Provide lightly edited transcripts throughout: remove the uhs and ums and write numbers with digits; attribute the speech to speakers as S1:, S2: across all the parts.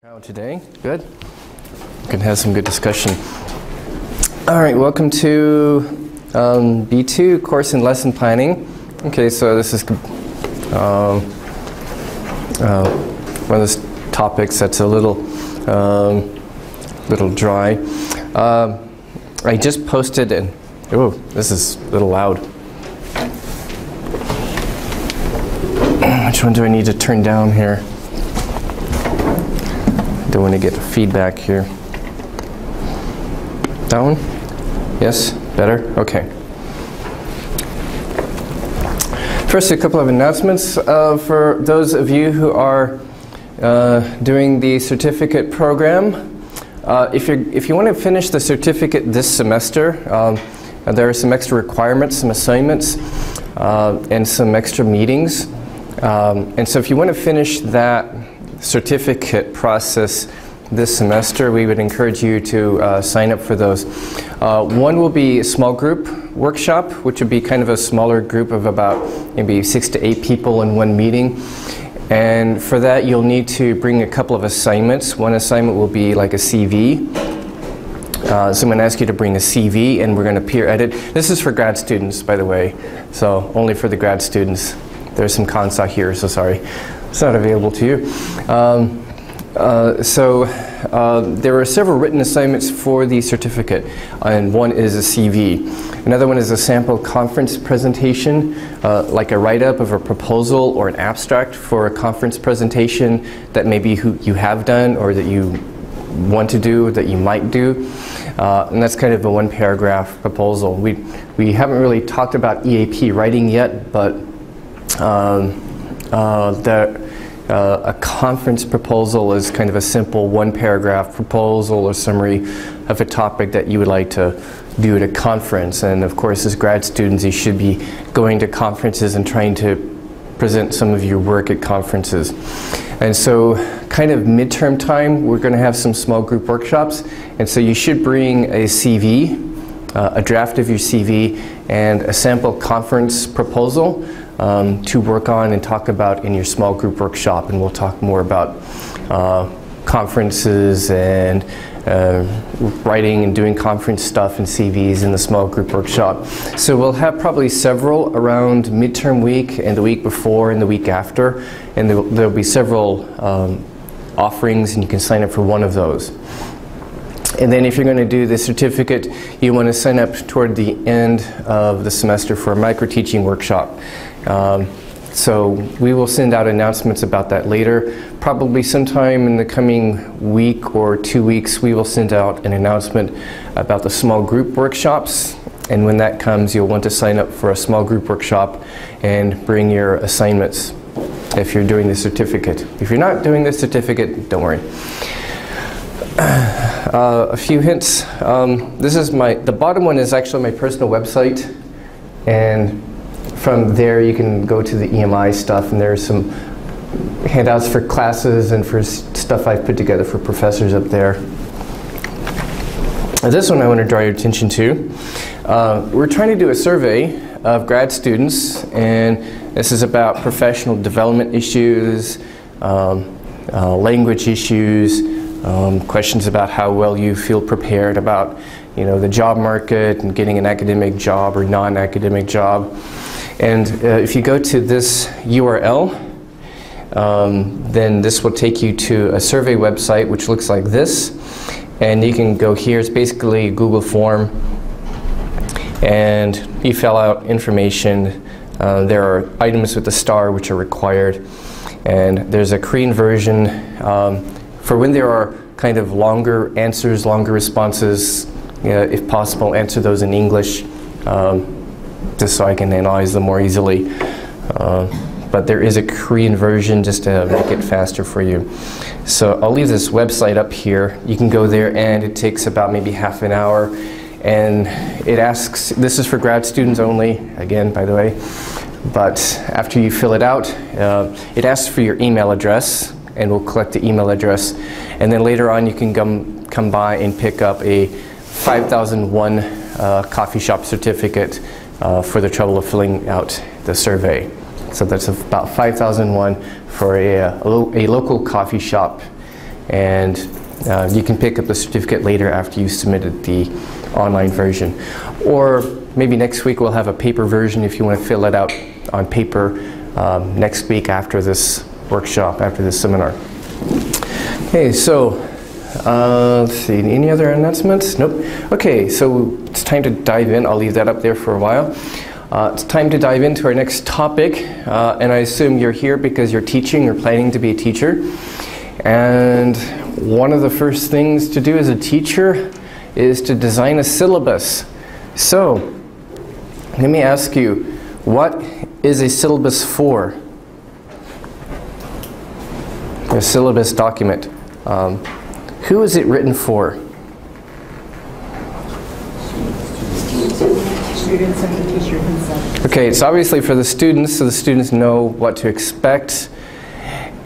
S1: How today? Good? We can have some good discussion. All right, welcome to B2, Course and Lesson Planning. Okay, so this is one of those topics that's a little dry. I just posted an, oh, this is a little loud. Which one do I need to turn down here? Don't want to get feedback here. That one? Yes? Better? Okay. First, a couple of announcements for those of you who are doing the certificate program. If you want to finish the certificate this semester, there are some extra requirements, some assignments, and some extra meetings. And so if you want to finish that certificate process this semester, we would encourage you to sign up for those. One will be a small group workshop, which would be kind of a smaller group of about maybe 6 to 8 people in one meeting. And for that, you'll need to bring a couple of assignments. One assignment will be like a CV. So I'm going to ask you to bring a CV, and we're going to peer edit. This is for grad students, by the way, so only for the grad students. There's some Kansa here, so sorry. It's not available to you. There are several written assignments for the certificate, and one is a CV. Another one is a sample conference presentation, like a write-up of a proposal or an abstract for a conference presentation that maybe you have done or that you want to do, or that you might do. And that's kind of a one-paragraph proposal. We haven't really talked about EAP writing yet, but a conference proposal is kind of a simple one-paragraph proposal or summary of a topic that you would like to do at a conference. And of course, as grad students, you should be going to conferences and trying to present some of your work at conferences. And so kind of midterm time, we're going to have some small group workshops. And so you should bring a CV, a draft of your CV, and a sample conference proposal to work on and talk about in your small group workshop. And we'll talk more about conferences and writing and doing conference stuff and CVs in the small group workshop. So we'll have probably several around midterm week and the week before and the week after. And there'll be several offerings, and you can sign up for one of those. And then if you're going to do the certificate, you want to sign up toward the end of the semester for a micro-teaching workshop. So we will send out announcements about that later. Probably sometime in the coming week or 2 weeks, we will send out an announcement about the small group workshops. And when that comes, you'll want to sign up for a small group workshop and bring your assignments if you're doing the certificate. If you're not doing the certificate, don't worry. A few hints. This is the bottom one is actually my personal website, and from there you can go to the EMI stuff, and there's some handouts for classes and for stuff I've put together for professors up there. This one I want to draw your attention to. We're trying to do a survey of grad students, and this is about professional development issues, language issues, questions about how well you feel prepared about, the job market and getting an academic job or non-academic job. And if you go to this URL, then this will take you to a survey website which looks like this. And you can go here. It's basically a Google form, and you fill out information. There are items with the star which are required, and there's a Korean version for when there are kind of longer answers, longer responses. If possible, answer those in English, just so I can analyze them more easily. But there is a Korean version just to make it faster for you. So I'll leave this website up here. You can go there, and it takes about maybe half an hour. And it asks, this is for grad students only, again, by the way. But after you fill it out, it asks for your email address, and we'll collect the email address. And then later on, you can come by and pick up a 5001 coffee shop certificate for the trouble of filling out the survey. So that's about 5001 for a local coffee shop and you can pick up the certificate later after you submitted the online version. Or maybe next week we'll have a paper version if you want to fill it out on paper next week after this workshop, after this seminar. Okay, so let's see, any other announcements? Nope. Okay, so it's time to dive in. I'll leave that up there for a while. It's time to dive into our next topic, and I assume you're here because you're teaching or planning to be a teacher. And one of the first things to do as a teacher is to design a syllabus. So, let me ask you, what is a syllabus for? A syllabus document. Who is it written for?
S2: Students and the teacher himself.
S1: Okay, it's obviously for the students, so the students know what to expect.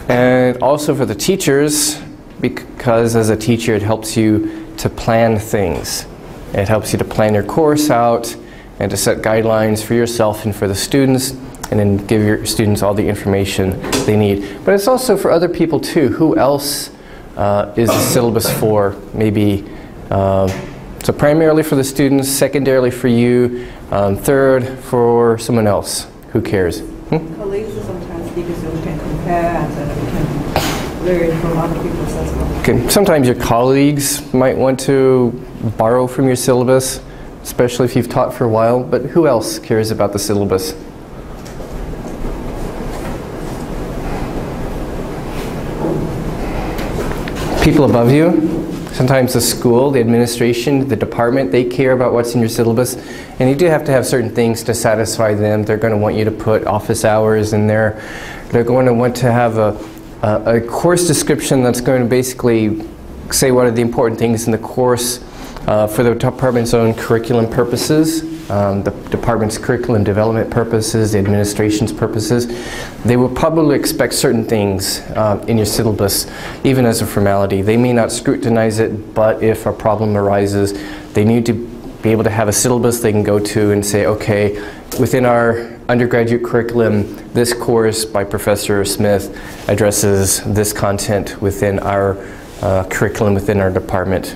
S1: And also for the teachers, because as a teacher it helps you to plan things. It helps you to plan your course out and to set guidelines for yourself and for the students, and then give your students all the information they need. But it's also for other people too. Who else is the syllabus for? Maybe, so primarily for the students, secondarily for you, third for someone else. Who cares?
S2: Colleagues sometimes, because we can compare and then we can learn from other people's as well.
S1: Okay. Sometimes your colleagues might want to borrow from your syllabus, especially if you've taught for a while, but who else cares about the syllabus? People above you, sometimes the school, the administration, the department, they care about what's in your syllabus, and you do have to have certain things to satisfy them. They're going to want you to put office hours in there. They're going to want to have a course description that's going to basically say what are the important things in the course for the department's own curriculum purposes, the department's curriculum development purposes, the administration's purposes. They will probably expect certain things in your syllabus, even as a formality. They may not scrutinize it, but if a problem arises, they need to be able to have a syllabus they can go to and say, okay, within our undergraduate curriculum, this course by Professor Smith addresses this content within our curriculum within our department.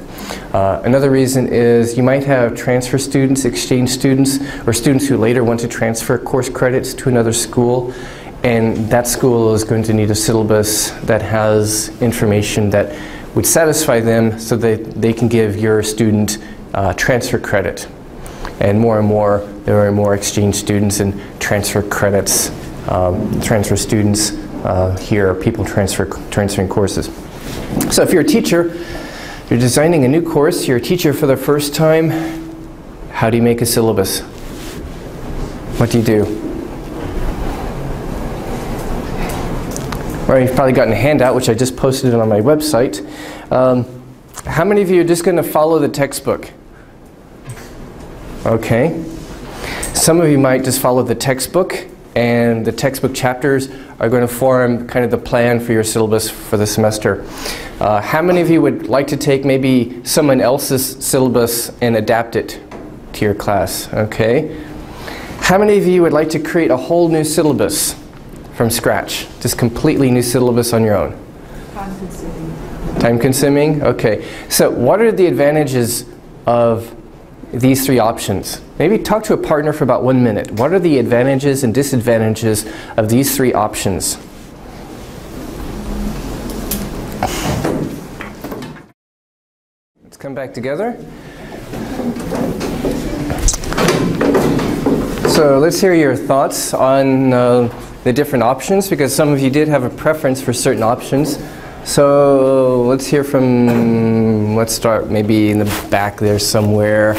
S1: Another reason is you might have transfer students, exchange students, or students who later want to transfer course credits to another school, and that school is going to need a syllabus that has information that would satisfy them so that they can give your student transfer credit. And more, there are more exchange students and transfer credits, transfer students here, people transferring courses. So if you're a teacher, you're designing a new course, you're a teacher for the first time, how do you make a syllabus? What do you do? Well, you've probably gotten a handout, which I just posted on my website. How many of you are just going to follow the textbook? Okay. Some of you might just follow the textbook, and the textbook chapters are going to form kind of the plan for your syllabus for the semester. How many of you would like to take maybe someone else's syllabus and adapt it to your class? Okay. How many of you would like to create a whole new syllabus from scratch? Just completely new syllabus on your own?
S2: Time-consuming.
S1: Time-consuming? Okay. So what are the advantages of these three options? Maybe talk to a partner for about 1 minute. What are the advantages and disadvantages of these three options? Let's come back together. So let's hear your thoughts on the different options, because some of you did have a preference for certain options. So let's hear from, let's start maybe in the back there somewhere.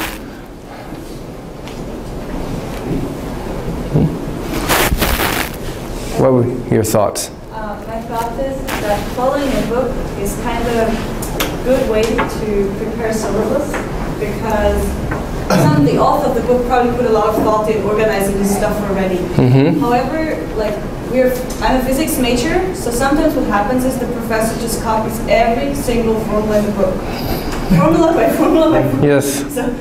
S1: What were your thoughts?
S3: My thought is that following a book is kind of a good way to prepare syllabus, because the author of the book probably put a lot of thought in organizing this stuff already. However, I'm a physics major, so sometimes what happens is the professor just copies every single formula in the book. Formula by formula by formula.
S1: Yes.
S3: So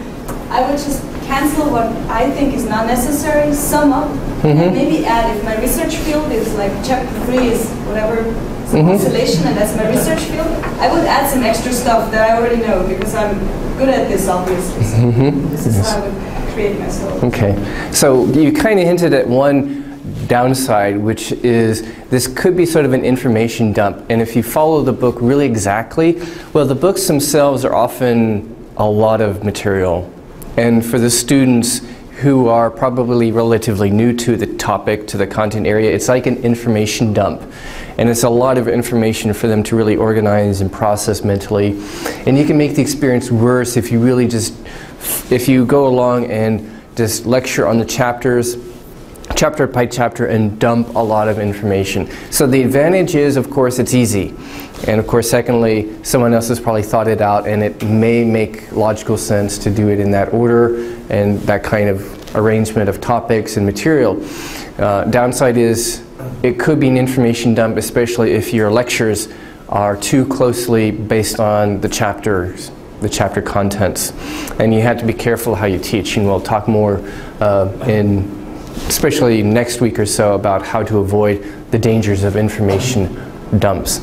S3: I would just cancel what I think is not necessary, sum up, and maybe add, if my research field is like chapter 3 is whatever, So oscillation, and that's my research field. I would add some extra stuff that I already know because I'm good at this, obviously. So this is how I would create myself.
S1: Okay, so you kind of hinted at one downside, which is this could be sort of an information dump. And if you follow the book really exactly, well, the books themselves are often a lot of material. And for the students who are probably relatively new to the topic, to the content area, it's like an information dump. And it's a lot of information for them to really organize and process mentally. And you can make the experience worse if you really just, if you go along and just lecture on the chapters, chapter by chapter, and dump a lot of information. So the advantage is, of course, it's easy. And of course, secondly, someone else has probably thought it out, and it may make logical sense to do it in that order and that kind of arrangement of topics and material. Downside is it could be an information dump, especially if your lectures are too closely based on the chapters, the chapter contents. And you have to be careful how you teach, and we'll talk more especially next week or so, about how to avoid the dangers of information dumps.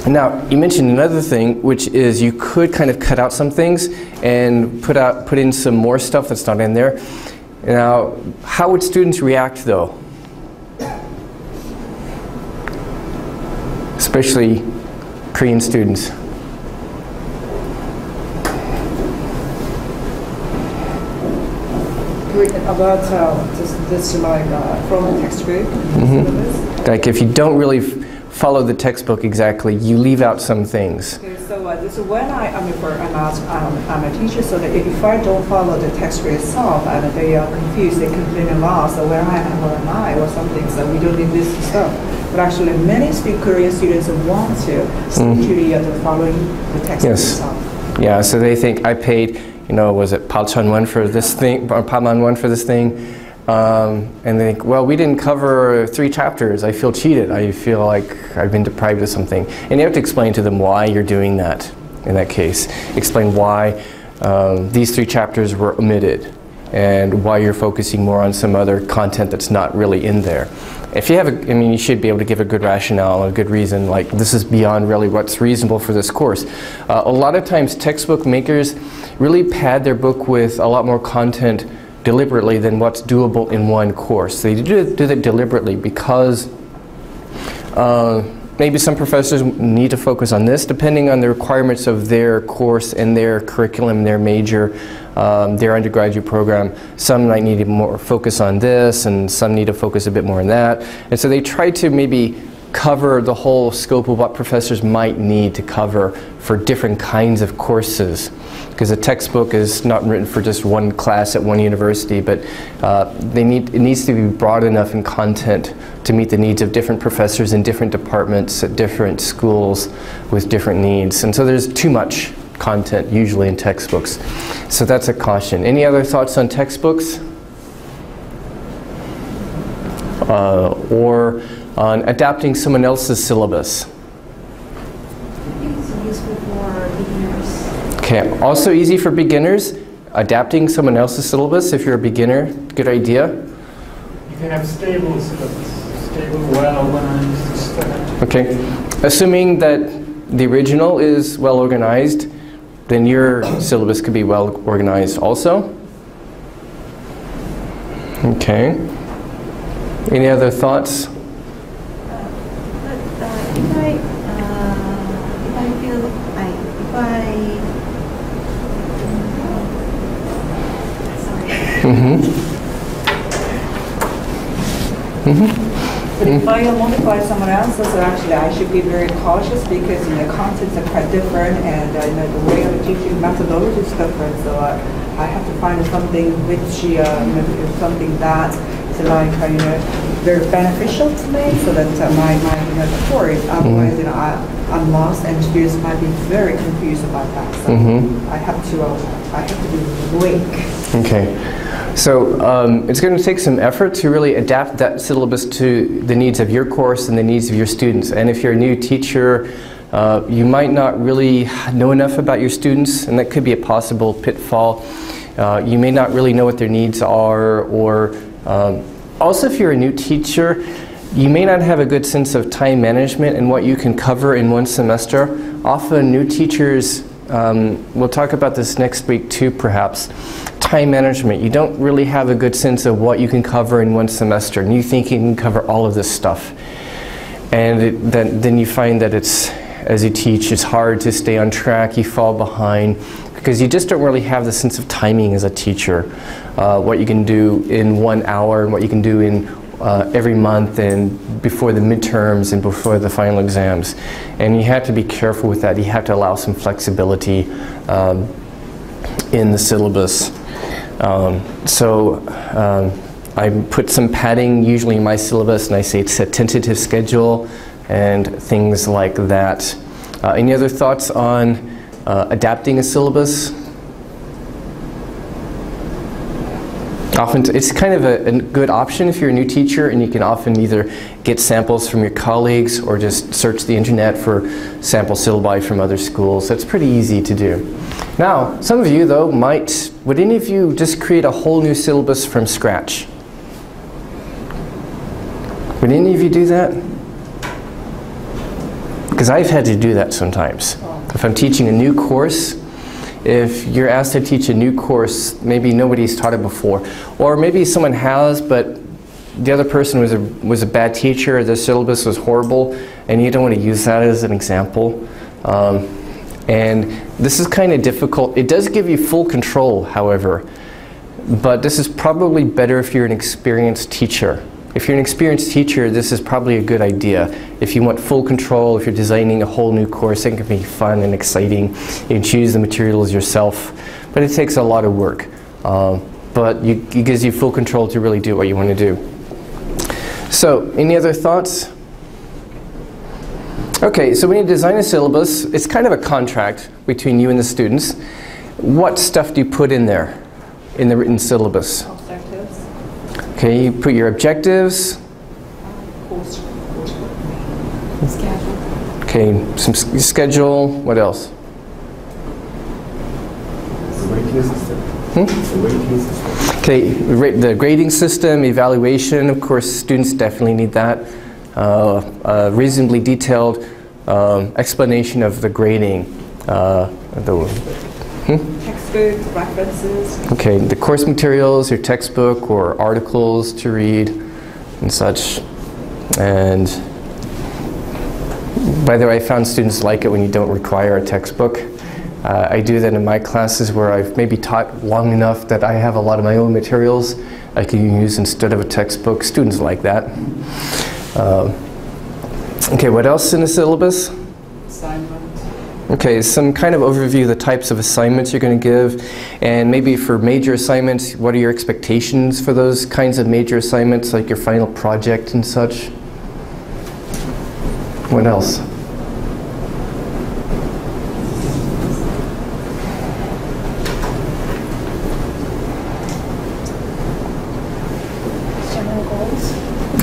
S1: Now, you mentioned another thing, which is you could kind of cut out some things and put in some more stuff that's not in there. Now, how would students react, though? Especially Korean students.
S2: About this like from the textbook, syllabus.
S1: Like if you don't really follow the textbook exactly, you leave out some things.
S2: Okay, so when I'm a teacher, so that if I don't follow the textbook itself and they are confused, they complain a lot. So when I am an EMI or something, so we don't need this stuff. But actually, many Korean students want to stick to the following the textbook itself.
S1: Yeah, so they think I paid, you know, was it 8,000 for this thing, or 8,000 for this thing? And they think, well, we didn't cover 3 chapters. I feel cheated. I feel like I've been deprived of something. And you have to explain to them why you're doing that in that case. Explain why these 3 chapters were omitted and why you're focusing more on some other content that's not really in there. If you have I mean, you should be able to give a good rationale, a good reason, like this is beyond really what's reasonable for this course. A lot of times textbook makers really pad their book with a lot more content deliberately than what's doable in one course. They do that deliberately because maybe some professors need to focus on this depending on the requirements of their course and their curriculum, their major, their undergraduate program. Some might need to more focus on this, and some need to focus a bit more on that. And so they try to maybe cover the whole scope of what professors might need to cover for different kinds of courses. Because a textbook is not written for just one class at one university, but it needs to be broad enough in content to meet the needs of different professors in different departments at different schools with different needs. And so there's too much content usually in textbooks. So that's a caution. Any other thoughts on textbooks? Or on adapting someone else's syllabus?
S3: It's useful for beginners.
S1: Okay, also easy for beginners. Adapting someone else's syllabus if you're a beginner, good idea.
S4: You can have stable syllabus, stable, well-organized stuff.
S1: Okay, assuming that the original is well organized, then your syllabus could be well organized also. Okay. Any other thoughts?
S2: But if I modify someone else's, actually I should be very cautious because the contents are quite different, and the way of teaching methodology is different. So I have to find something which something that is like very beneficial to me, so that my course. Otherwise, I'm lost, and students might be very confused about that. So I have to be awake.
S1: Okay. So it's going to take some effort to really adapt that syllabus to the needs of your course and the needs of your students. And if you're a new teacher, you might not really know enough about your students, and that could be a possible pitfall. You may not really know what their needs are, or also if you're a new teacher, You may not have a good sense of time management and what you can cover in one semester. Often new teachers, we'll talk about this next week too perhaps, time management. You don't really have a good sense of what you can cover in one semester, and you think you can cover all of this stuff. And then you find that as you teach, it's hard to stay on track, you fall behind, because you just don't really have the sense of timing as a teacher. What you can do in 1 hour and what you can do in every month and before the midterms and before the final exams. And you have to be careful with that. You have to allow some flexibility in the syllabus. I put some padding usually in my syllabus, and I say it's a tentative schedule and things like that. Any other thoughts on adapting a syllabus? Often it's kind of a good option if you're a new teacher, and you can often either get samples from your colleagues or just search the internet for sample syllabi from other schools. That's pretty easy to do. Now, some of you though would any of you just create a whole new syllabus from scratch? Would any of you do that? Because I've had to do that sometimes. If I'm teaching a new course, if you're asked to teach a new course, maybe nobody's taught it before, or maybe someone has, but the other person was a bad teacher, or the syllabus was horrible, and you don't want to use that as an example. And this is kind of difficult. It does give you full control, however, but this is probably better if you're an experienced teacher. If you're an experienced teacher, this is probably a good idea. If you want full control, if you're designing a whole new course, it can be fun and exciting. You can choose the materials yourself, but it takes a lot of work. But it gives you full control to really do what you want to do. So, any other thoughts? Okay, so when you design a syllabus, it's kind of a contract between you and the students. What stuff do you put in there, in the written syllabus?
S2: Objectives.
S1: Okay, you put your objectives.
S2: Course. Schedule.
S1: Okay, some schedule. What else? Okay, the grading system, evaluation. Of course, students definitely need that. A reasonably detailed explanation of the grading.
S2: Textbook, references.
S1: Okay, the course materials, your textbook or articles to read and such. And by the way, I found students like it when you don't require a textbook. I do that in my classes where I've maybe taught long enough that I have a lot of my own materials I can use instead of a textbook. Students like that. Okay, what else in the syllabus?
S2: Assignment.
S1: Okay, some kind of overview of the types of assignments you're going to give, and maybe for major assignments, what are your expectations for those kinds of major assignments, like your final project and such? What else?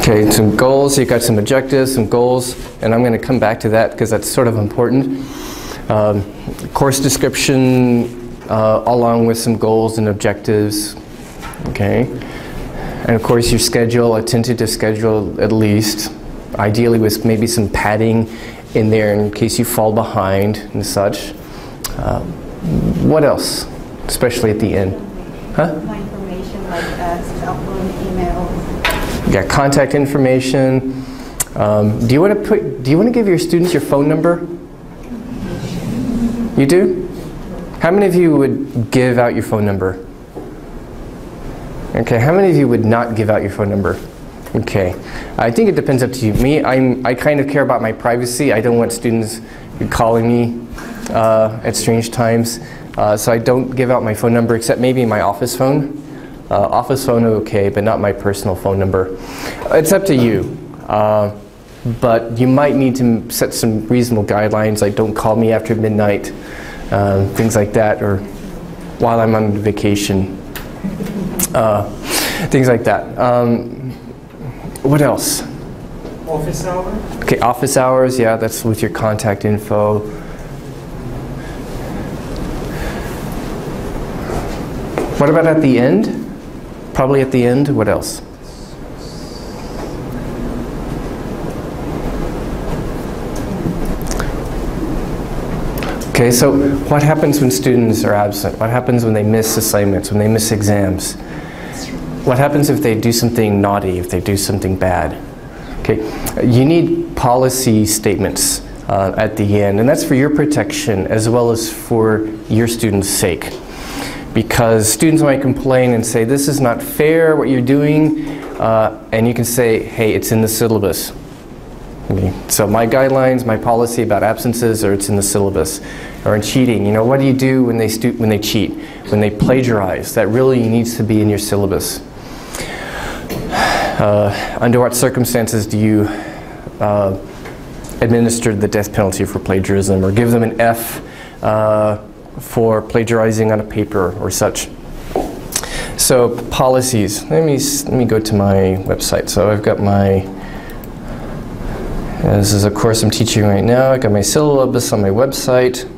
S1: Okay, some goals, you've got some objectives, some goals, and I'm going to come back to that because that's sort of important. Course description along with some goals and objectives, okay? And of course your schedule, a tentative schedule at least, ideally with maybe some padding in there in case you fall behind and such. What else, especially at the end? Huh?
S3: My information like upload emails.
S1: You got contact information. Do you want to give your students your phone number? You do? How many of you would give out your phone number? Okay, how many of you would not give out your phone number? Okay, I think it depends up to you. Me, I kind of care about my privacy. I don't want students calling me at strange times, so I don't give out my phone number except maybe my office phone. Office phone okay, but not my personal phone number. It's up to you. But you might need to set some reasonable guidelines, like don't call me after midnight, things like that, or while I'm on vacation, things like that. What else?
S4: Office hours?
S1: Okay, office hours, yeah, that's with your contact info. What about at the end? Probably at the end, what else? Okay, so what happens when students are absent? What happens when they miss assignments, when they miss exams? What happens if they do something naughty, if they do something bad? Okay, you need policy statements at the end, and that's for your protection as well as for your students' sake. Because students might complain and say, this is not fair what you're doing, and you can say, hey, it's in the syllabus. Okay. So my guidelines, my policy about absences, or it's in the syllabus. Or in cheating, you know, what do you do when they cheat, when they plagiarize? That really needs to be in your syllabus. Under what circumstances do you administer the death penalty for plagiarism, or give them an F for plagiarizing on a paper or such? So policies. Let me go to my website. So I've got my. This is a course I'm teaching right now. I got my syllabus on my website.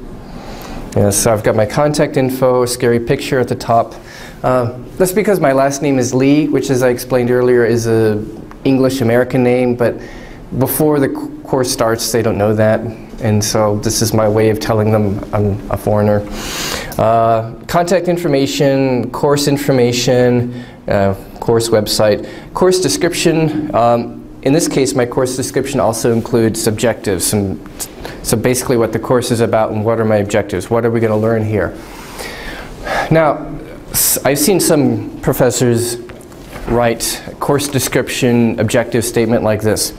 S1: So I've got my contact info, scary picture at the top. That's because my last name is Lee, which, as I explained earlier, is an English American name, but before the course starts, they don't know that. And so this is my way of telling them I'm a foreigner. Contact information, course information, course website, course description. In this case, my course description also includes objectives. So basically what the course is about and what are my objectives. What are we going to learn here? Now, I've seen some professors write a course description objective statement like this.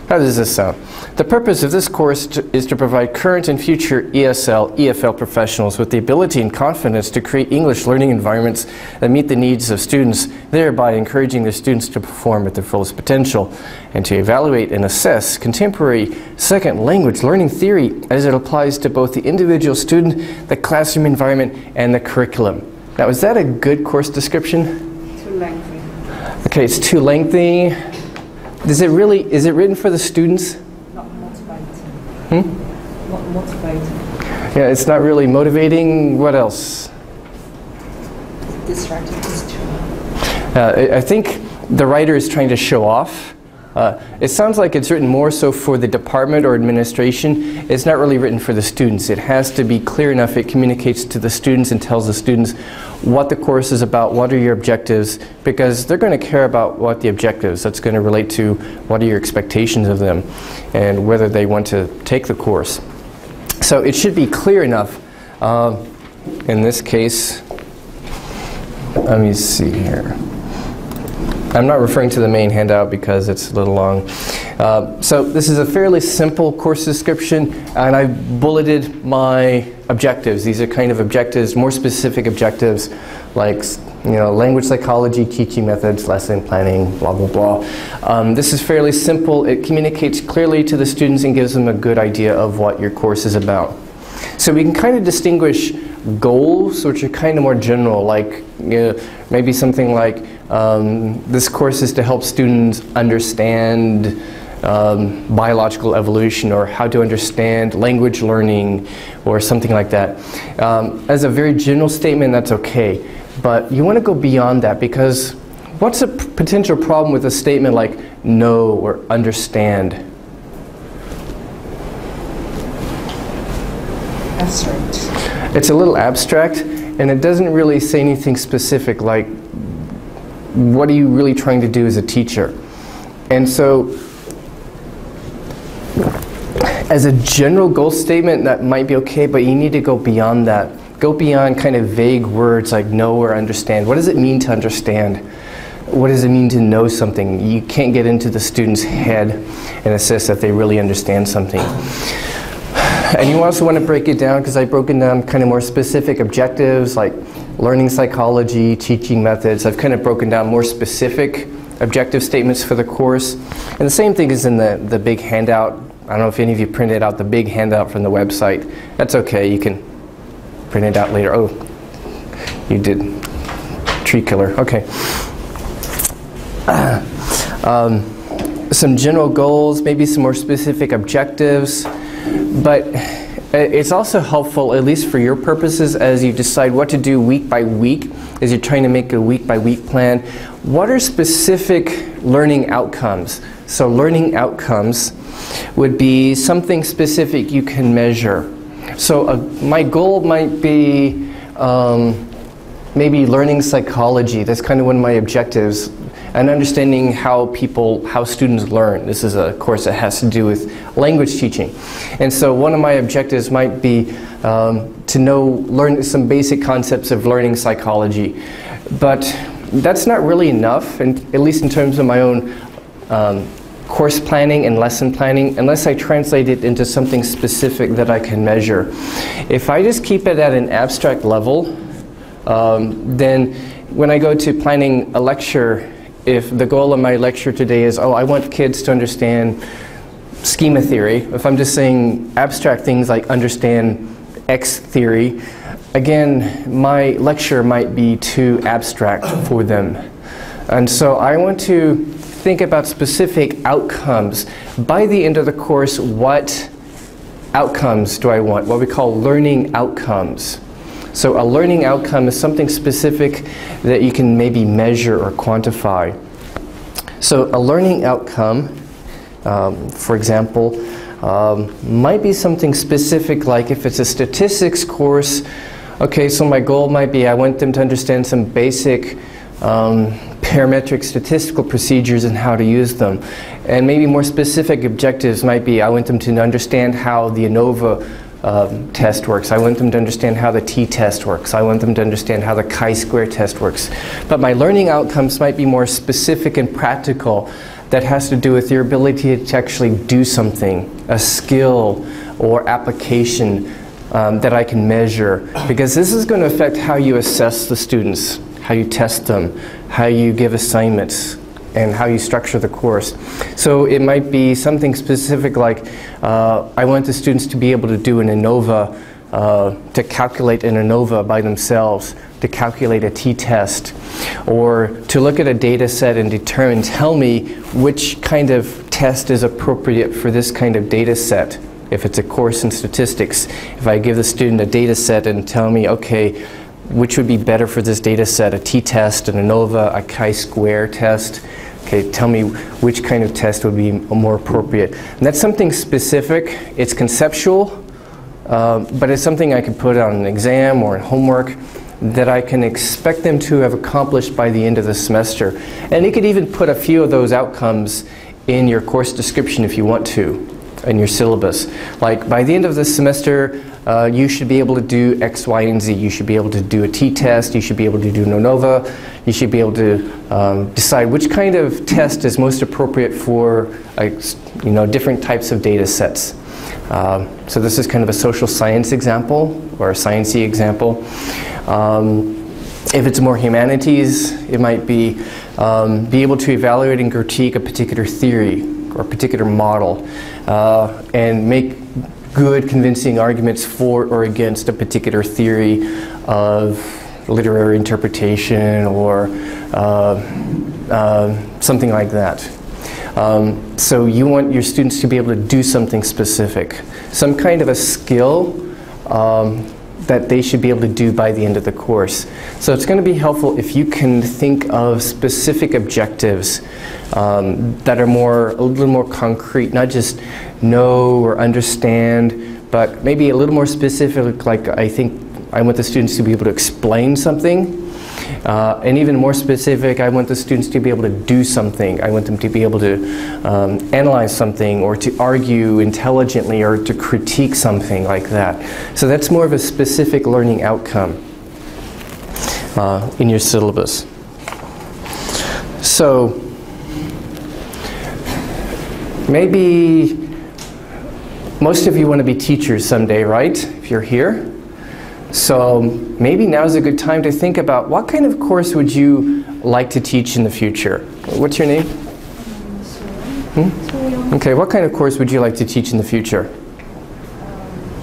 S1: How does this sound? The purpose of this course is to provide current and future ESL, EFL professionals with the ability and confidence to create English learning environments that meet the needs of students, thereby encouraging their students to perform at their fullest potential, and to evaluate and assess contemporary second language learning theory as it applies to both the individual student, the classroom environment, and the curriculum. Now, is that a good course description?
S2: Too lengthy.
S1: Okay, it's too lengthy. Is it written for the students?
S2: Not motivating. Not motivating.
S1: Yeah, it's not really motivating. What else?
S2: Distracting is true.
S1: I think the writer is trying to show off. It sounds like it's written more so for the department or administration. It's not really written for the students. It has to be clear enough. It communicates to the students and tells the students what the course is about, what are your objectives, because they're going to care about what the objectives. That's going to relate to what are your expectations of them and whether they want to take the course. So it should be clear enough. In this case, let me see here. I'm not referring to the main handout because it's a little long. So this is a fairly simple course description, and I've bulleted my objectives. These are kind of objectives, more specific objectives, like language psychology, teaching methods, lesson planning, blah, blah, blah. This is fairly simple. It communicates clearly to the students and gives them a good idea of what your course is about. So we can kind of distinguish goals, which are kind of more general, like maybe something like this course is to help students understand biological evolution, or how to understand language learning, or something like that. As a very general statement, that's okay, but you want to go beyond that, because what's a potential problem with a statement like know or understand?
S2: Abstract.
S1: It's a little abstract, and it doesn't really say anything specific, like what are you really trying to do as a teacher? And so as a general goal statement, that might be okay, but you need to go beyond that. Go beyond kind of vague words like know or understand. What does it mean to understand? What does it mean to know something? You can't get into the student's head and assess that they really understand something. And you also want to break it down, because I've broken down kind of more specific objectives like learning psychology, teaching methods. I've kind of broken down more specific objective statements for the course. And the same thing is in the big handout. I don't know if any of you printed out the big handout from the website. That's okay, you can print it out later. Oh, you did. Tree killer, okay. Some general goals, maybe some more specific objectives. But it's also helpful, at least for your purposes, as you decide what to do week by week, as you're trying to make a week by week plan. What are specific learning outcomes? So learning outcomes would be something specific you can measure. So my goal might be maybe learning psychology. That's kind of one of my objectives. And understanding how students learn. This is a course that has to do with language teaching. And so one of my objectives might be to learn some basic concepts of learning psychology. But that's not really enough, and at least in terms of my own course planning and lesson planning, unless I translate it into something specific that I can measure. If I just keep it at an abstract level, then when I go to planning a lecture, if the goal of my lecture today is, I want kids to understand schema theory, if I'm just saying abstract things like understand X theory, again, my lecture might be too abstract for them. And so I want to think about specific outcomes. By the end of the course, what outcomes do I want? What we call learning outcomes. So a learning outcome is something specific that you can maybe measure or quantify. So a learning outcome, for example, might be something specific, like if it's a statistics course, okay, so my goal might be I want them to understand some basic parametric statistical procedures and how to use them. And maybe more specific objectives might be I want them to understand how the ANOVA test works. I want them to understand how the t-test works. I want them to understand how the chi-square test works. But my learning outcomes might be more specific and practical, that has to do with your ability to actually do something, a skill or application that I can measure. Because this is going to affect how you assess the students, how you test them, how you give assignments, and how you structure the course. So it might be something specific like I want the students to be able to do an ANOVA, to calculate an ANOVA by themselves, to calculate a t-test, or to look at a data set and tell me which kind of test is appropriate for this kind of data set. If it's a course in statistics, if I give the student a data set and tell me, okay, which would be better for this data set, a t-test, an ANOVA, a chi-square test, okay, tell me which kind of test would be more appropriate. And that's something specific. It's conceptual, but it's something I can put on an exam or in homework that I can expect them to have accomplished by the end of the semester. And you could even put a few of those outcomes in your course description if you want to, in your syllabus. Like, by the end of the semester, you should be able to do X, Y, and Z. You should be able to do a t-test, you should be able to do an ANOVA, you should be able to decide which kind of test is most appropriate for different types of data sets. So this is kind of a social science example, or a sciencey example. If it's more humanities, it might be able to evaluate and critique a particular theory or a particular model, and make good, convincing arguments for or against a particular theory of literary interpretation or something like that. So you want your students to be able to do something specific, some kind of a skill that they should be able to do by the end of the course. So it's going to be helpful if you can think of specific objectives that are a little more concrete, not just know or understand, but maybe a little more specific, like I think I want the students to be able to explain something. And even more specific, I want the students to be able to do something. I want them to be able to analyze something, or to argue intelligently, or to critique something like that. So that's more of a specific learning outcome in your syllabus. So maybe most of you want to be teachers someday, right? If you're here. So maybe now's a good time to think about what kind of course would you like to teach in the future? What's your name? Okay, what kind of course would you like to teach in the future?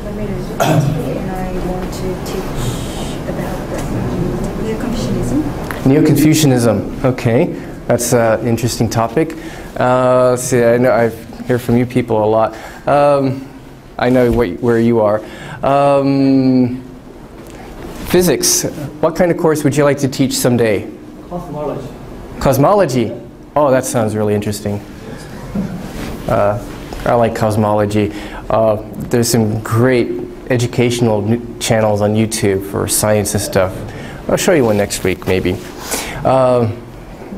S3: My major is philosophy, and I want to teach about Neo-Confucianism.
S1: Neo-Confucianism, okay. That's an interesting topic. See, I know I hear from you people a lot. I know where you are. Physics. What kind of course would you like to teach someday?
S4: Cosmology.
S1: Cosmology. Oh, that sounds really interesting. I like cosmology. There's some great educational channels on YouTube for science and stuff. I'll show you one next week, maybe.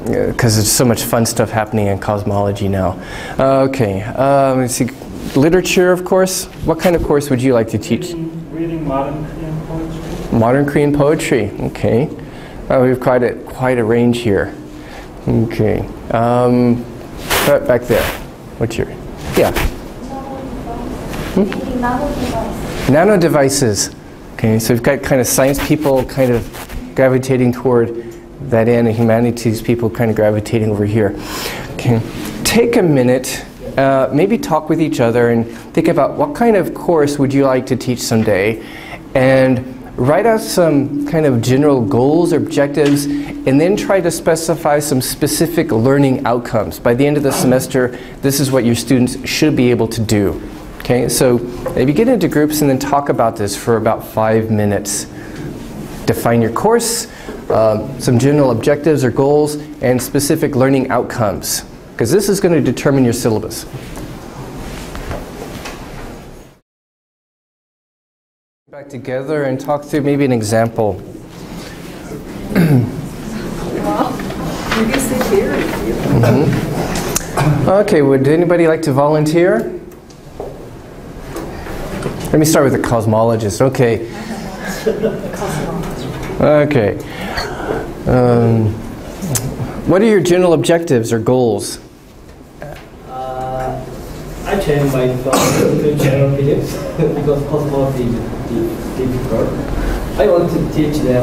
S1: Because there's so much fun stuff happening in cosmology now. Okay, let's see. Literature, of course. What kind of course would you like to teach?
S4: Reading modern Korean poetry.
S1: Modern Korean poetry, okay. We've quite a range here. Okay. Back there. What's your? Yeah. Nano devices. Okay, so we've got kind of science people kind of gravitating toward that end, and humanities people kind of gravitating over here. Okay. Take a minute, maybe talk with each other and think about what kind of course would you like to teach someday, and write out some kind of general goals or objectives, and then try to specify some specific learning outcomes. By the end of the semester, this is what your students should be able to do. Okay, so maybe get into groups and then talk about this for about 5 minutes. Define your course, some general objectives or goals, and specific learning outcomes, because this is going to determine your syllabus. Back together and talk through maybe an example. Okay, would anybody like to volunteer? Let me start with the cosmologist. Okay. Okay. What are your general objectives or goals?
S5: I changed my thoughts to general physics because cosmology is difficult. I want to teach the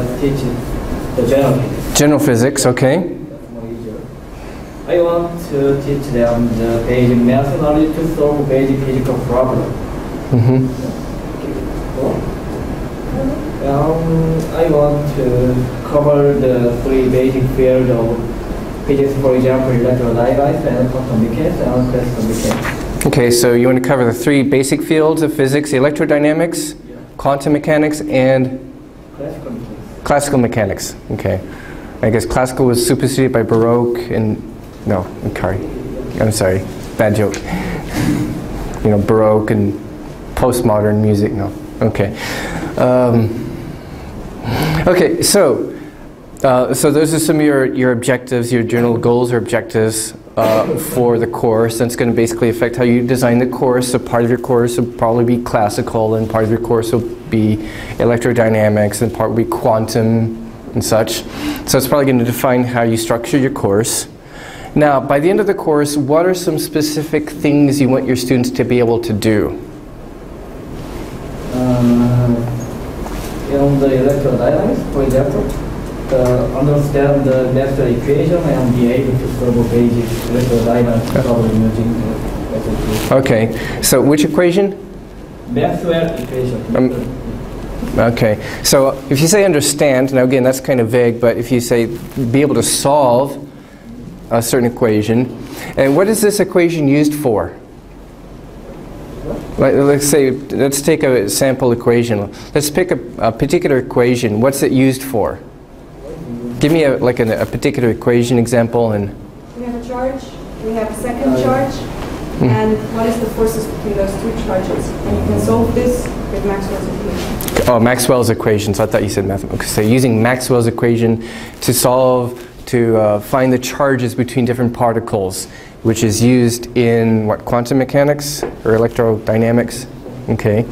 S5: general physics.
S1: General physics, okay.
S5: That's more easier. I want to teach them the basic methodology to solve basic physical problems. I want to cover the 3 basic fields of physics, for example, electrodynamics and quantum mechanics and classical mechanics.
S1: Okay, so you want to cover the 3 basic fields of physics: electrodynamics, quantum mechanics, and classical mechanics. Okay. I guess classical was superseded by Baroque and, no, I'm sorry, bad joke. You know, Baroque and postmodern music, no. Okay. Okay, so those are some of your objectives, your general goals or objectives for the course. That's going to basically affect how you design the course. So part of your course will probably be classical, and part of your course will be electrodynamics, and part will be quantum and such. So it's probably going to define how you structure your course. Now, by the end of the course, what are some specific things you want your students to be able to do?
S5: In the electrodynamics, for example, understand the Maxwell equation and be able to solve a basic electrodynamics problem using the Maxwell equation.
S1: Okay, so which equation?
S5: Maxwell equation.
S1: Okay, so if you say understand, now again that's kind of vague, but if you say be able to solve a certain equation, and what is this equation used for? Let's take a sample equation. Let's pick a particular equation. What's it used for? Give me a particular equation example. And
S3: we have a charge, we have a second charge, and what is the forces between those 2 charges? And you can solve this with Maxwell's equation.
S1: Oh, Maxwell's equation. So I thought you said math. Okay, so using Maxwell's equation to find the charges between different particles, which is used in what, quantum mechanics or electrodynamics? Okay.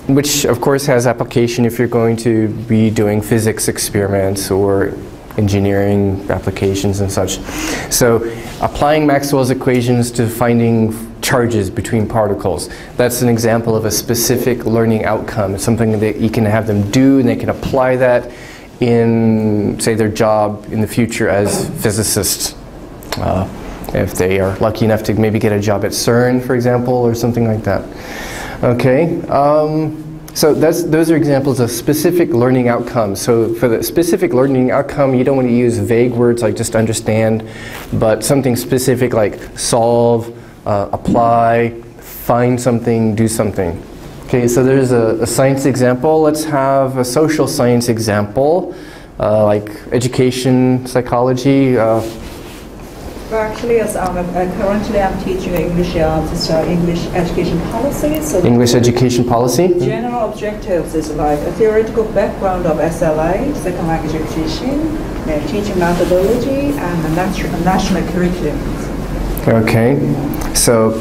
S1: Which of course has application if you're going to be doing physics experiments or engineering applications and such. So applying Maxwell's equations to finding charges between particles. That's an example of a specific learning outcome. It's something that you can have them do, and they can apply that in, say, their job in the future as physicists. If they are lucky enough to maybe get a job at CERN, for example, or something like that. Okay, so those are examples of specific learning outcomes. So for the specific learning outcome, you don't want to use vague words like just understand, but something specific like solve, apply, find something, do something. Okay, so there's a science example. Let's have a social science example, like education, psychology.
S2: Well, actually, as currently I'm teaching English, just English education policy. So
S1: English education policy?
S2: general objectives is like a theoretical background of SLA, second language acquisition, teaching methodology, and the national curriculum.
S1: Okay, so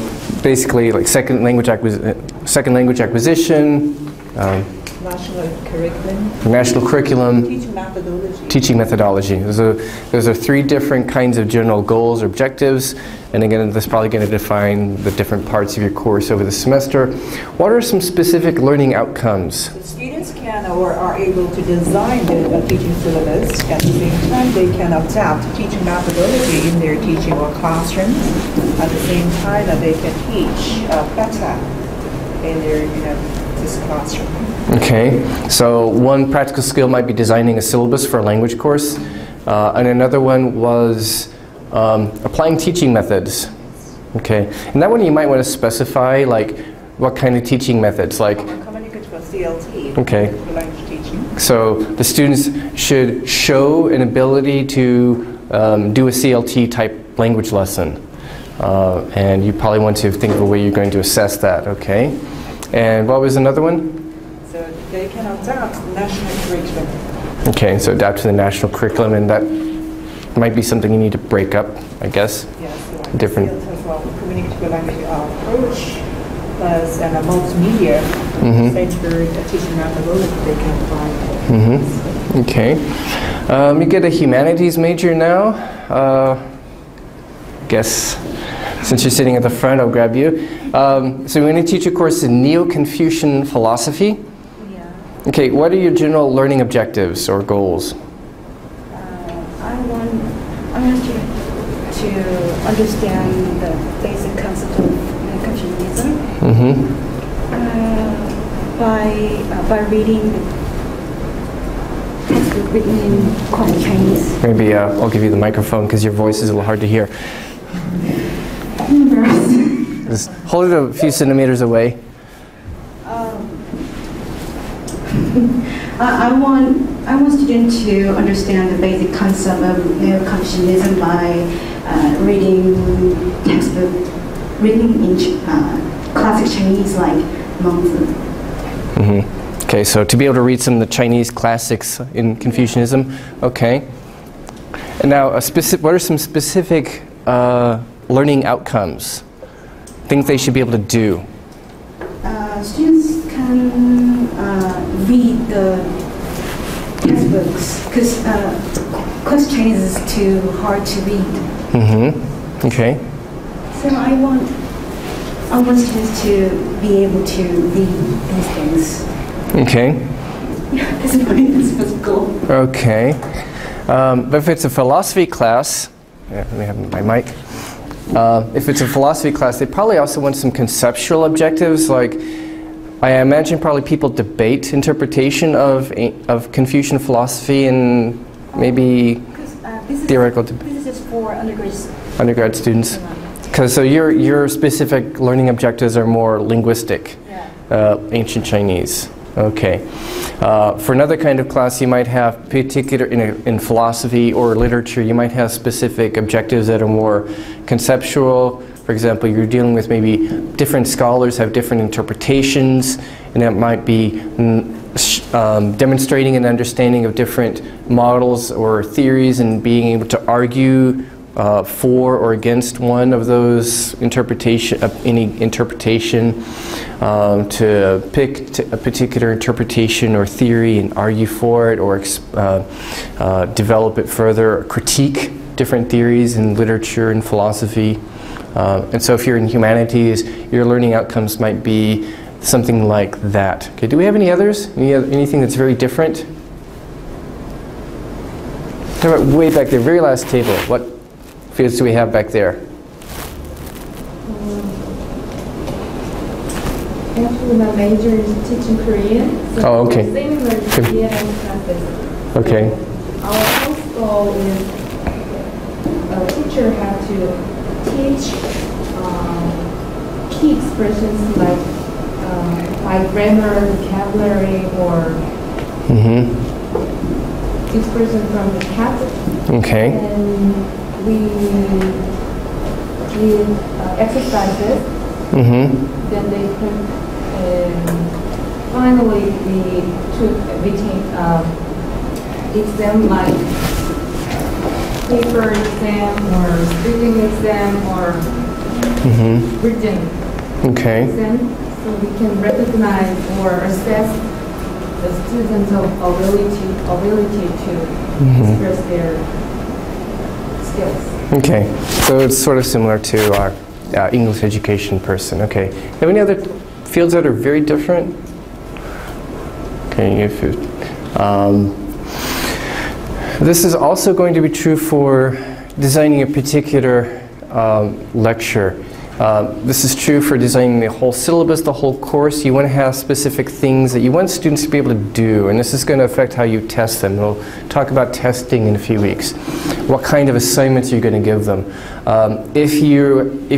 S1: basically like second language acquisition, national curriculum, teaching methodology. Those are three different kinds of general goals or objectives, and again, that's probably going to define the different parts of your course over the semester. What are some specific learning outcomes?
S2: The students can or are able to design the teaching syllabus. At the same time, they can adapt teaching methodology in their teaching or classrooms. At the same time, that they can teach better in their this classroom.
S1: Okay, so one practical skill might be designing a syllabus for a language course, and another one was applying teaching methods. Okay, and that one you might want to specify like what kind of teaching methods, like
S2: Communicative CLT.
S1: Okay.
S2: For language teaching.
S1: So the students should show an ability to do a CLT type language lesson, and you probably want to think of a way you're going to assess that. Okay, and what was another one?
S2: So they can adapt the national curriculum.
S1: Okay, so adapt to the national curriculum, and that might be something you need to break up, I guess.
S2: Yes, so
S1: Different.
S2: as well, communicative language approach, plus and a multimedia centered teaching methodology they can apply.
S1: Okay. You get a humanities major now. Guess since you're sitting at the front, I'll grab you. So we're going to teach a course in Neo-Confucian philosophy.
S3: Yeah.
S1: Okay, what are your general learning objectives or goals?
S3: I want to understand the basic concept of Confucianism by reading the textbook written in Quiet Chinese.
S1: Maybe I'll give you the microphone because your voice is a little hard to hear. Just hold it a few centimeters away.
S6: I want students to understand the basic concept of Neo-Confucianism by reading textbook written in classic Chinese like Mengzi.
S1: Okay, so to be able to read some of the Chinese classics in Confucianism. Okay. And now, what are some specific learning outcomes? Things they should be able to do?
S6: Students can read the textbooks because Chinese is too hard to read.
S1: Okay.
S6: So I want students to be able to read these things.
S1: Okay.
S6: Yeah, this is my goal.
S1: Okay. But if it's a philosophy class, let me have my mic. If it's a philosophy class, they probably also want some conceptual objectives, like I imagine probably people debate interpretation of Confucian philosophy and maybe theoretical debate.
S6: This is for
S1: Undergrad students. Because so your specific learning objectives are more linguistic, ancient Chinese. Okay. For another kind of class, you might have particular, in philosophy or literature, you might have specific objectives that are more conceptual. For example, you're dealing with maybe different scholars have different interpretations, and that might be demonstrating an understanding of different models or theories and being able to argue for or against one of those any interpretation, to pick a particular interpretation or theory and argue for it, or develop it further, or critique different theories in literature and philosophy. And so if you're in humanities, your learning outcomes might be something like that. Okay, do we have any others? Anything that's very different? How about way back there, very last table? What fields do we have back there?
S7: Actually, my major is teaching Korean. So
S1: Oh, okay.
S7: Similar to Korean classes.
S1: Okay.
S7: Our first goal is a teacher has to teach key expressions like grammar, vocabulary, or expression from the text.
S1: Okay.
S7: And we give exercises. Then they can finally we take exam like paper exam or speaking exam or written exam, so we can recognize or assess the students' ability to express their skills.
S1: Okay, so it's sort of similar to our English education person. Okay, have any other fields that are very different? Okay, this is also going to be true for designing a particular lecture. This is true for designing the whole syllabus, the whole course. You want to have specific things that you want students to be able to do, and this is going to affect how you test them. We'll talk about testing in a few weeks. What kind of assignments you're going to give them. If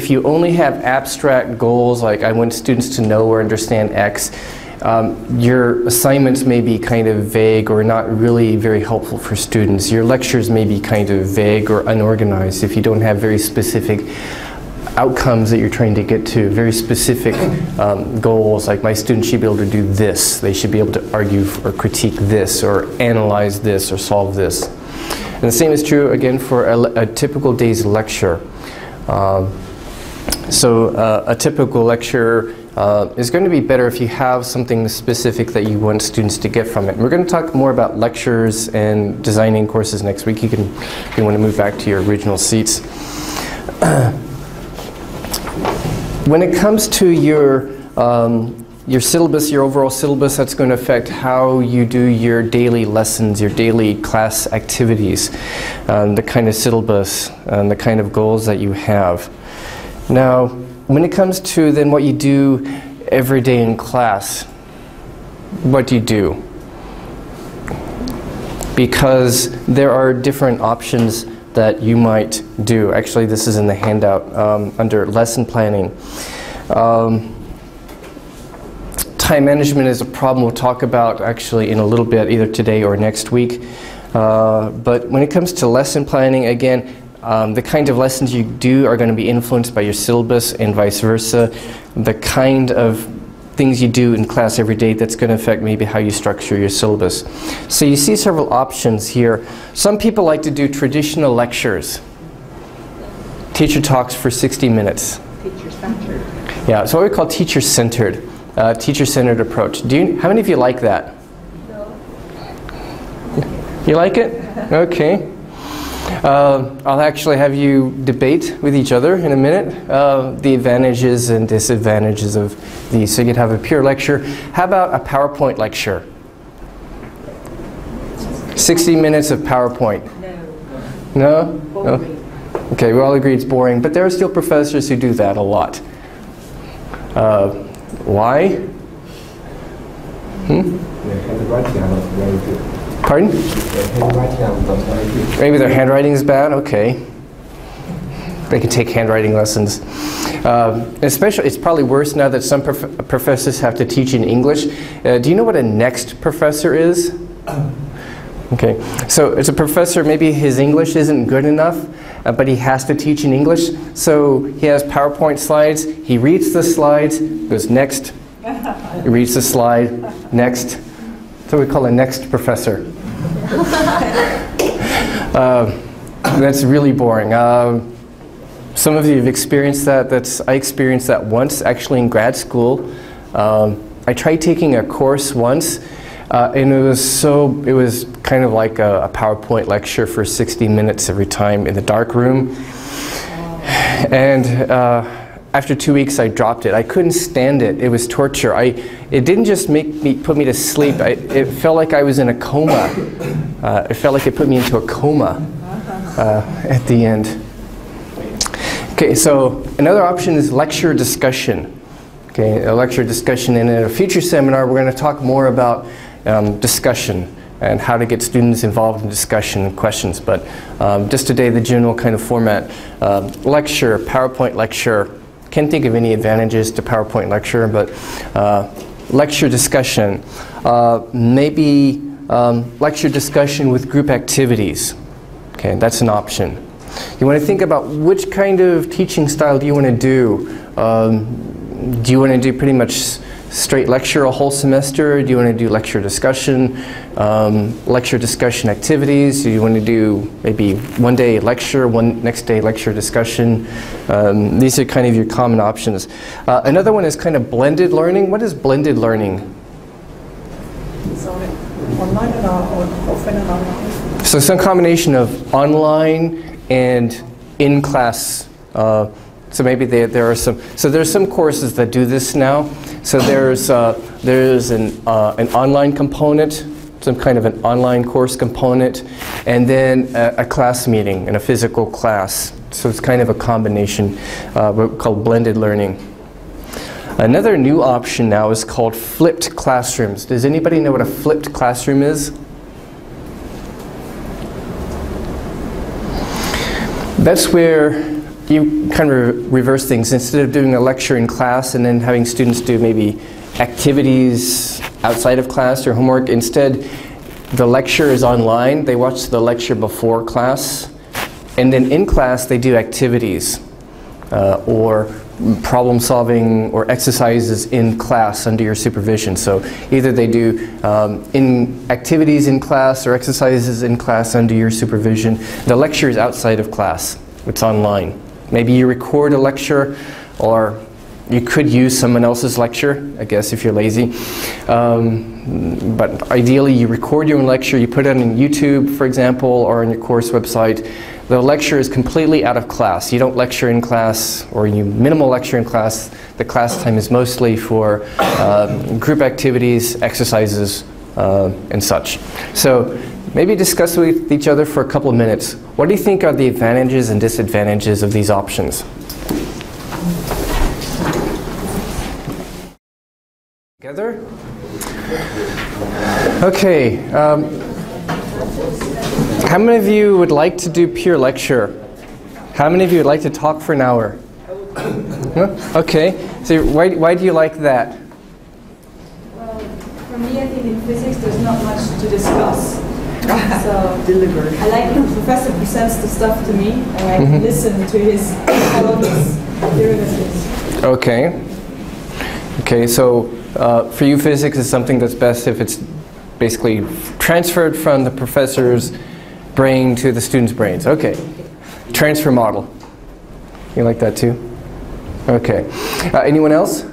S1: you only have abstract goals, like I want students to know or understand X, your assignments may be kind of vague or not really very helpful for students. Your lectures may be kind of vague or unorganized if you don't have very specific outcomes that you're trying to get to, very specific goals, like my students should be able to do this, they should be able to argue or critique this, or analyze this, or solve this. And the same is true again for a typical day's lecture. So a typical lecture is going to be better if you have something specific that you want students to get from it. And we're going to talk more about lectures and designing courses next week. You can, if you want to move back to your original seats. When it comes to your syllabus, your overall syllabus, that's going to affect how you do your daily lessons, your daily class activities, the kind of syllabus, and the kind of goals that you have. Now, when it comes to then what you do every day in class, what do you do? Because there are different options that you might do. Actually, this is in the handout under lesson planning. Time management is a problem we'll talk about actually in a little bit, either today or next week. But when it comes to lesson planning, again, the kind of lessons you do are going to be influenced by your syllabus and vice versa. The kind of things you do in class every day, that's going to affect maybe how you structure your syllabus. So you see several options here. Some people like to do traditional lectures. Teacher talks for 60 minutes.
S2: Teacher-centered.
S1: Yeah, it's what we call teacher-centered, teacher-centered approach. How many of you like that?
S7: No.
S1: You like it? Okay. I'll actually have you debate with each other in a minute the advantages and disadvantages of these. So you could have a pure lecture. How about a PowerPoint lecture? 60 minutes of PowerPoint.
S2: No.
S1: No?
S2: Boring.
S1: Okay, we all agree it's boring, but there are still professors who do that a lot. Why? Pardon? Maybe their handwriting is bad? Okay. They can take handwriting lessons. Especially, it's probably worse now that some professors have to teach in English. Do you know what a next professor is? Okay, so it's a professor, maybe his English isn't good enough, but he has to teach in English. So he has PowerPoint slides, he reads the slides, goes next, he reads the slide, next. So we call a next professor. That's really boring. Some of you have experienced that. I experienced that once, actually in grad school. I tried taking a course once, and it was kind of like a PowerPoint lecture for 60 minutes every time in the dark room. And after 2 weeks, I dropped it. I couldn't stand it. It was torture. It didn't just put me to sleep. It felt like I was in a coma. It felt like it put me into a coma at the end. Okay, so another option is lecture discussion. Okay, a lecture discussion. And in a future seminar, we're going to talk more about discussion and how to get students involved in discussion and questions. But just today, the general kind of format. Lecture, PowerPoint lecture. Can't think of any advantages to PowerPoint lecture, but lecture discussion. Maybe lecture discussion with group activities. Okay, that's an option. You want to think about which kind of teaching style do you want to do. Do you want to do pretty much straight lecture a whole semester? Do you want to do lecture discussion activities? Do you want to do maybe one day lecture, next day lecture discussion? These are kind of your common options. Another one is kind of blended learning. What is blended learning?
S2: So online and offline and online.
S1: So some combination of online and in-class. So maybe there are some. So there's some courses that do this now. So there's an online component, some kind of an online course component, and then a class meeting and a physical class. So it's kind of a combination called blended learning. Another new option now is called flipped classrooms. Does anybody know what a flipped classroom is? That's where you kind of reverse things. Instead of doing a lecture in class and then having students do maybe activities outside of class or homework, instead the lecture is online. They watch the lecture before class, and then in class they do activities or problem solving or exercises in class under your supervision. So either they do activities in class or exercises in class under your supervision. The lecture is outside of class. It's online. Maybe you record a lecture, or you could use someone else's lecture, I guess, if you're lazy. But ideally you record your own lecture, you put it on YouTube, for example, or on your course website. The lecture is completely out of class. You don't lecture in class, or you minimal lecture in class. The class time is mostly for group activities, exercises, and such. So maybe discuss with each other for a couple of minutes. What do you think are the advantages and disadvantages of these options? Together? Okay. How many of you would like to do peer lecture? How many of you would like to talk for an hour? Huh? Okay. So why do you like that?
S3: Well, for me, I think in physics there's not much to discuss. So
S2: Deliver.
S3: I like when the professor presents the stuff to me, and I can listen to his, follow his theories.
S1: Okay. Okay, so for you, physics is something that's best if it's basically transferred from the professor's brain to the student's brains. Okay. Transfer model. You like that too? Okay. Anyone else?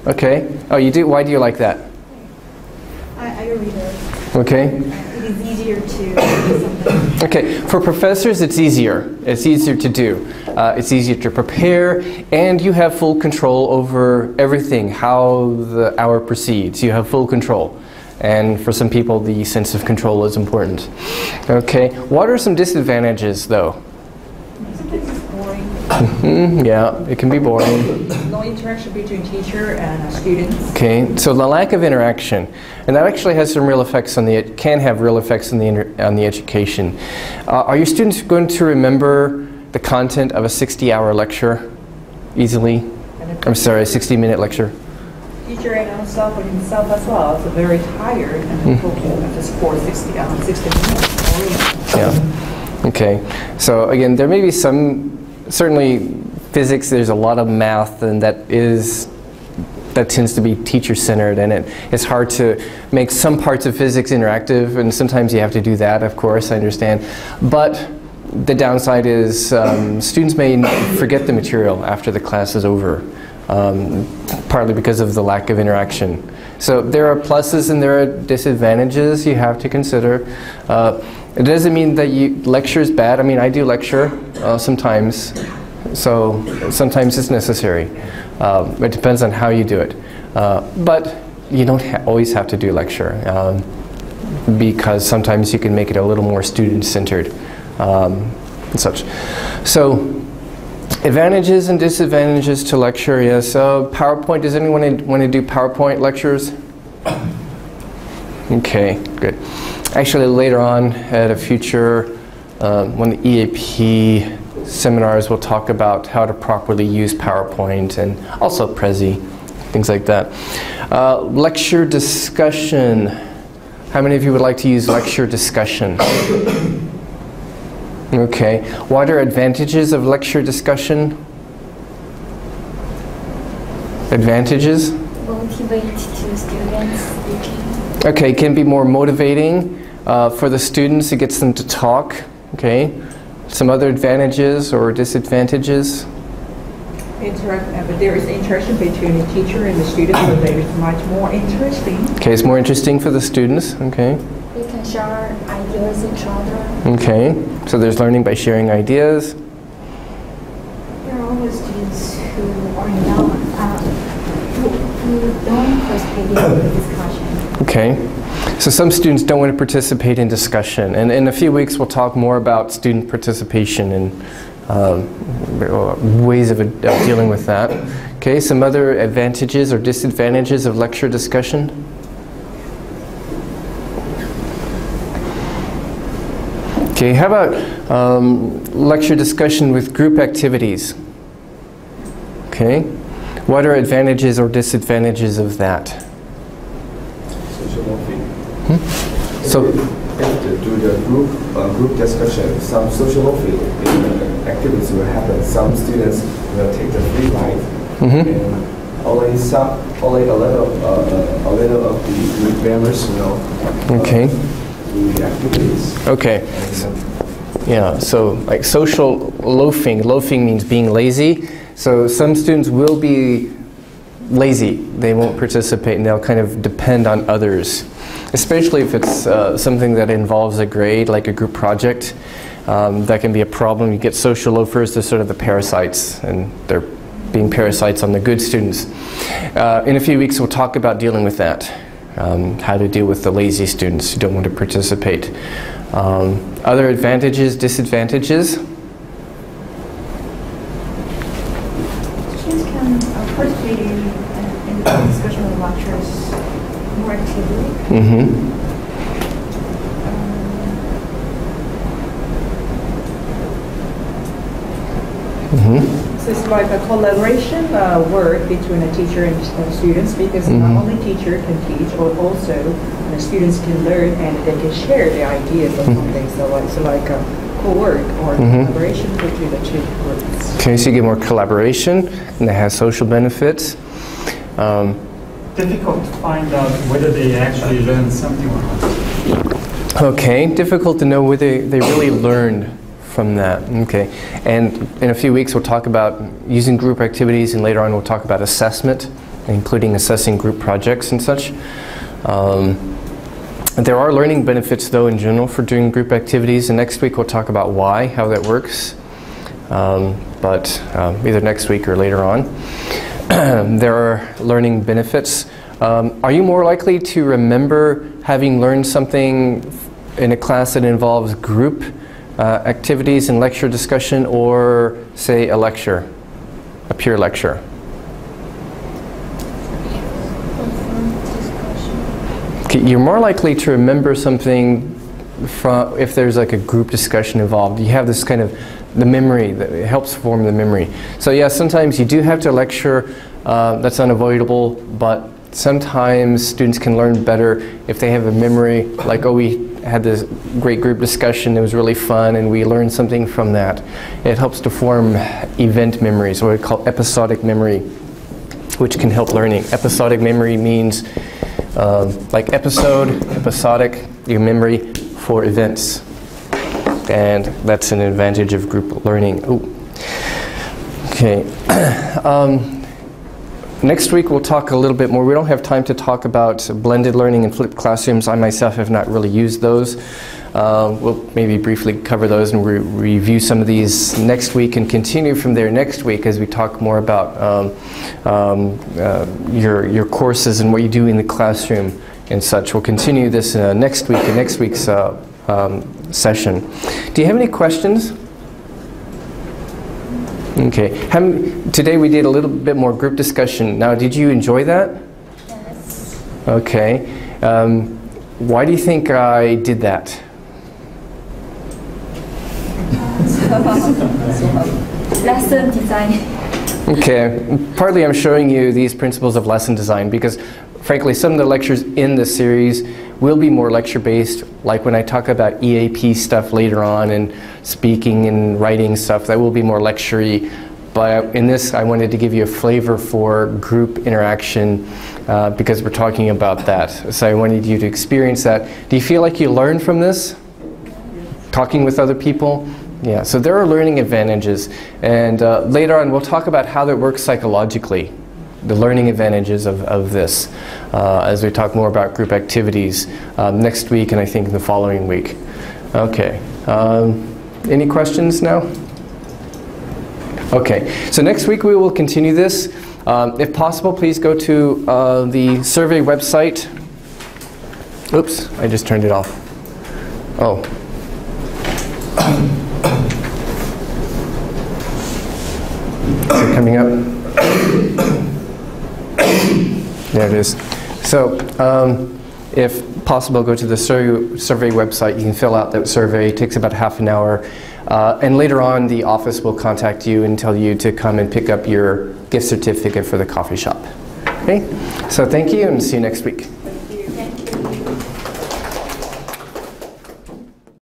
S1: Okay. Oh, you do? Why do you like that?
S7: I agree there.
S1: Okay.
S7: It is easier to do something.
S1: Okay, for professors it's easier. It's easier to do. It's easier to prepare, and you have full control over everything, how the hour proceeds. You have full control. And for some people the sense of control is important. Okay, what are some disadvantages though?
S2: Sometimes it's boring.
S1: Yeah, it can be boring.
S2: No interaction between teacher and students.
S1: Okay, so the lack of interaction, and that actually has some real effects on can have real effects on the education. Are your students going to remember the content of a 60-hour lecture easily? I'm sorry, a 60-minute lecture.
S2: Teacher and himself as well. So very tired and talking just for 60 minutes.
S1: Yeah. Okay. So again, there may be certainly physics. There's a lot of math, and that tends to be teacher-centered, and it's hard to make some parts of physics interactive, and sometimes you have to do that. Of course, I understand, but the downside is students may forget the material after the class is over. Partly because of the lack of interaction. So there are pluses and there are disadvantages you have to consider. It doesn't mean that lecture is bad. I mean, I do lecture sometimes, so sometimes it's necessary. It depends on how you do it. But you don't always have to do lecture because sometimes you can make it a little more student-centered and such. So, advantages and disadvantages to lecture, yes. PowerPoint, does anyone want to do PowerPoint lectures? Okay, good. Actually, later on at a future, one of the EAP seminars, we'll talk about how to properly use PowerPoint and also Prezi, things like that. Lecture discussion. How many of you would like to use lecture discussion? Okay. What are advantages of lecture discussion? Advantages?
S7: Motivate to students speaking.
S1: Okay, can be more motivating for the students. It gets them to talk. Okay. Some other advantages or disadvantages?
S2: But there is interaction between the teacher and the student, so there is much more interesting.
S1: Okay, it's more interesting for the students. Okay.
S7: We can share ideas with each other.
S1: Okay, so there's learning by sharing ideas.
S6: There are always students who are not, who don't participate in the discussion.
S1: Okay, so some students don't want to participate in discussion, and in a few weeks we'll talk more about student participation and ways of dealing with that. Okay, some other advantages or disadvantages of lecture discussion? Okay, how about lecture discussion with group activities? Okay, what are advantages or disadvantages of that? So,
S8: if to do the group discussion, some social activities will happen. Some students will take the free ride, and only a little of the group members will do the activities.
S1: Okay. Yeah. So like social loafing. Loafing means being lazy. So some students will be lazy. They won't participate, and they'll kind of depend on others. Especially if it's something that involves a grade, like a group project, that can be a problem. You get social loafers, they're sort of the parasites, and they're being parasites on the good students. In a few weeks we'll talk about dealing with that, how to deal with the lazy students who don't want to participate. Other advantages, disadvantages?
S6: Students can participate in the discussion of lectures more actively.
S2: So it's like a collaboration work between a teacher and students, because not only teacher can teach, but also the students can learn and they can share their ideas or something. So it's like a co-work or collaboration between the two groups.
S1: Okay, so you get more collaboration, and that has social benefits.
S4: Difficult to find out whether they actually learned something or not.
S1: Okay, difficult to know whether they really learned from that. Okay, and in a few weeks we'll talk about using group activities, and later on we'll talk about assessment, including assessing group projects and such. There are learning benefits though in general for doing group activities, and next week we'll talk about why, how that works, but either next week or later on. There are learning benefits. Are you more likely to remember having learned something in a class that involves group activities and lecture discussion, or say a lecture, a pure lecture? Okay, you're more likely to remember something from if there's like a group discussion involved. You have this kind of the memory, that it helps form the memory. So yeah, sometimes you do have to lecture, that's unavoidable, but sometimes students can learn better if they have a memory, like, oh, we had this great group discussion, it was really fun, and we learned something from that. It helps to form event memories, what we call episodic memory, which can help learning. Episodic memory means like episodic, your memory for events. And that's an advantage of group learning. Ooh. Okay. Next week we'll talk a little bit more. We don't have time to talk about blended learning and flipped classrooms. I myself have not really used those. We'll maybe briefly cover those and review some of these next week, and continue from there next week as we talk more about your courses and what you do in the classroom and such. We'll continue this next week in next week's session. Do you have any questions? Okay. Today we did a little bit more group discussion. Now, did you enjoy that?
S7: Yes.
S1: Okay. Why do you think I did that?
S7: Lesson design.
S1: Okay. Partly I'm showing you these principles of lesson design because, frankly, some of the lectures in this series will be more lecture-based, like when I talk about EAP stuff later on and speaking and writing stuff, that will be more lecture-y. But in this, I wanted to give you a flavor for group interaction because we're talking about that. So I wanted you to experience that. Do you feel like you learned from this? Talking with other people? Yeah, so there are learning advantages. And later on, we'll talk about how that works psychologically, the learning advantages of this, as we talk more about group activities next week and I think the following week. Okay, any questions now? Okay, so next week we will continue this. If possible, please go to the survey website. Oops, I just turned it off. Oh. Is it coming up? There it is. So, if possible, go to the survey website. You can fill out that survey. It takes about half an hour. And later on, the office will contact you and tell you to come and pick up your gift certificate for the coffee shop. Okay? So thank you, and see you next week.